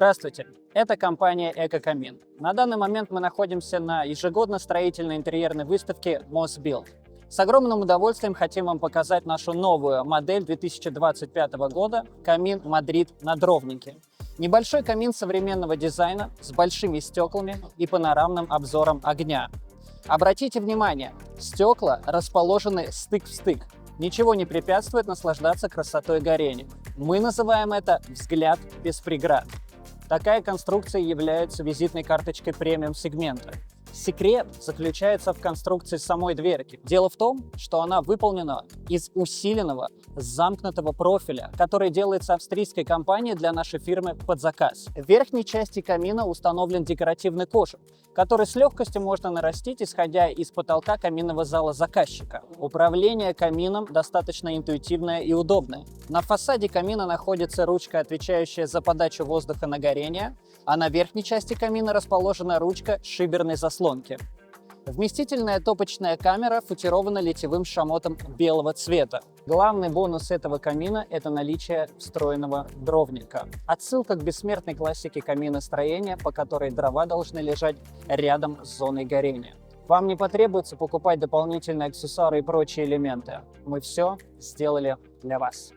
Здравствуйте, это компания «Экокамин». На данный момент мы находимся на ежегодно строительной интерьерной выставке Mosbuild. С огромным удовольствием хотим вам показать нашу новую модель 2025 года «Камин Мадрид на дровнике». Небольшой камин современного дизайна с большими стеклами и панорамным обзором огня. Обратите внимание, стекла расположены стык в стык. Ничего не препятствует наслаждаться красотой горения. Мы называем это «взгляд без преград». Такая конструкция является визитной карточкой премиум-сегмента. Секрет заключается в конструкции самой дверки. Дело в том, что она выполнена из усиленного замкнутого профиля, который делается австрийской компанией для нашей фирмы под заказ. В верхней части камина установлен декоративный кожух, который с легкостью можно нарастить, исходя из потолка каминного зала заказчика. Управление камином достаточно интуитивное и удобное. На фасаде камина находится ручка, отвечающая за подачу воздуха на горение, а на верхней части камина расположена ручка шиберной заслонки. Вместительная топочная камера футирована литьевым шамотом белого цвета. Главный бонус этого камина – это наличие встроенного дровника. Отсылка к бессмертной классике каминостроения, по которой дрова должны лежать рядом с зоной горения. Вам не потребуется покупать дополнительные аксессуары и прочие элементы. Мы все сделали для вас.